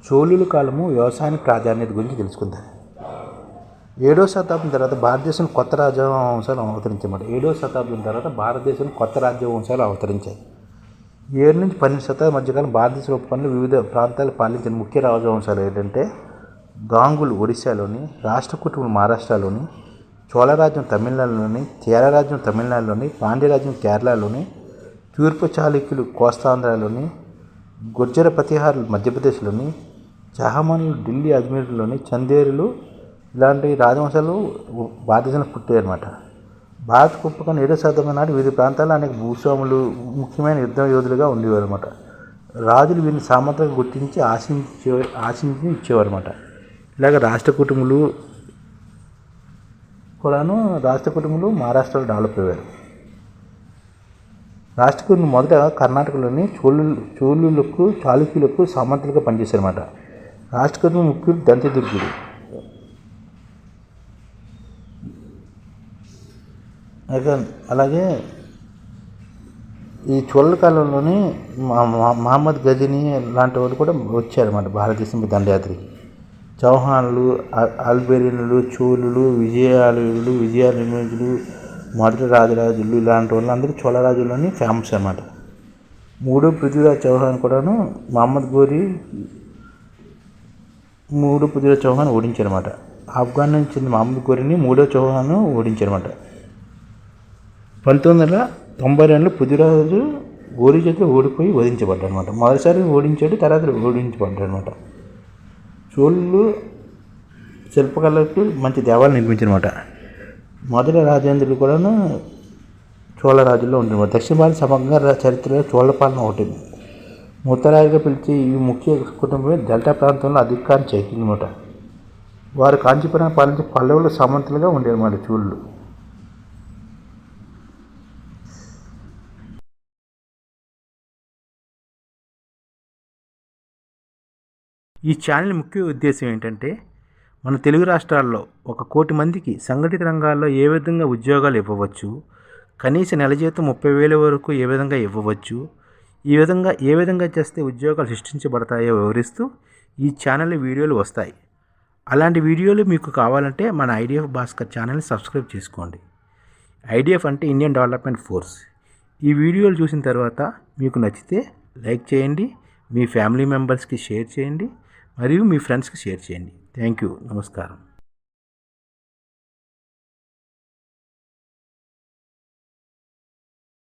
చోళుల కాలము వ్యవసాయానికి ప్రాధాన్యత గురించి తెలుసుకుందాం. 7వ శతాబ్దం తర్వాత భారతదేశం కొత్త రాజవంశాలు అవతరించాయి. 7వ శతాబ్దం తర్వాత భారతదేశం కొత్త రాజ్యవంశాలు అవతరించాయి. 7 నుంచి 12 శతాబ్దం మధ్యకాలం భారతదేశ ఉపఖండంలో వివిధ ప్రాంతాలు పాలించిన ముఖ్య రాజవంశాలు ఏంటంటే గాంగులు ఒడిశాలోని, రాష్ట్రకూటులు మహారాష్ట్రలోని, చోళరాజ్యం తమిళనాడులోని, చేరరాజ్యం తమిళనాడులోని, పాండ్యరాజ్యం కేరళలోని, తూర్పు చాళుక్యులు కోస్తాంధ్రలోని, గుర్జర ప్రతిహారులు మధ్యప్రదేశ్లోని, చహమానులు ఢిల్లీ అజ్మీర్లోని, చందేరులు ఇలాంటి రాజవంశాలు భారతదేశంలో పుట్టాయన్నమాట. భారత ఉపఖండం 7వ శతాబ్దం నాటి వివిధ ప్రాంతాల్లో అనేక భూస్వాములు ముఖ్యమైన యుద్ధ యోధులుగా ఉండేవారు అనమాట. రాజులు వీరిని సామంతంగా గుర్తించి ఆశించి ఇచ్చేవారు అనమాట. ఇలాగ రాష్ట్ర కుటుంబాలు మహారాష్ట్రలో డెవలప్ అయ్యారు. రాష్ట్ర కుటుంబం మొదట కర్ణాటకలోని చాళుక్యులకు సామంతులుగా పనిచేశారన్నమాట. రాష్ట్ర కుటుంబం ముఖ్యుడు దంతదుర్గుడు. అలాగే ఈ చోళ కాలంలోని మహమ్మద్ గజని లాంటి వాళ్ళు కూడా వచ్చారన్నమాట భారతదేశం దండయాత్రకి. చౌహాన్లు, అల్బేరియన్లు, చోళులు, విజయాలయులు, మొదటి రాజరాజులు ఇలాంటి వాళ్ళందరూ చోళరాజులని ఫేమస్ అన్నమాట. 3వ పృథ్వీరాజ్ చౌహాన్ కూడాను పృథ్వీరాజ్ చౌహాన్ ఓడించారన్నమాట. ఆఫ్ఘన్ నుంచి మహమ్మద్ గోరీని 3వ చౌహాన్ ఓడించారన్నమాట. 1992లో పృథ్వీరాజు గోరీ చేతిలో ఓడిపోయి వధించబడ్డాడు అనమాట. మొదటిసారి ఓడించాడు, తర్వాత ఓడించబడ్డాడు అనమాట. చోళులు శిల్పకళకు మంచి దేవాలయం నిర్మించారన్నమాట. మొదటి రాజేంద్రులు కూడాను చోళ రాజుల్లో ఉండేవారు. దక్షిణ భారత సమగ్ర చరిత్రలో చోళ పాలన ఒకటి. ముత్తరాయిగా పిలిచే ఈ ముఖ్య కుటుంబమే డెల్టా ప్రాంతంలో అధికారం చేసిందన్నమాట. వారు కాంచీపురం పాలించే పల్లవుల సామంతులుగా ఉండేవారు చోళులు. ఈ ఛానల్ ముఖ్య ఉద్దేశం ఏంటంటే మన తెలుగు రాష్ట్రాల్లో 1 కోటి మందికి సంఘటిత రంగాల్లో ఏ విధంగా ఉద్యోగాలు ఇవ్వవచ్చు, కనీస నెల జీతం 30,000 వరకు ఏ విధంగా ఇవ్వవచ్చు, ఏ విధంగా చేస్తే ఉద్యోగాలు సృష్టించబడతాయో వివరిస్తూ ఈ ఛానల్లో వీడియోలు వస్తాయి. అలాంటి వీడియోలు మీకు కావాలంటే మన ఐడిఎఫ్ భాస్కర్ ఛానల్ని సబ్స్క్రైబ్ చేసుకోండి. ఐడిఎఫ్ అంటే ఇండియన్ డెవలప్మెంట్ ఫోర్స్. ఈ వీడియోలు చూసిన తర్వాత మీకు నచ్చితే లైక్ చేయండి, మీ ఫ్యామిలీ మెంబర్స్కి షేర్ చేయండి, మరియు మీ ఫ్రెండ్స్కి షేర్ చేయండి. Thank you. నమస్కారం.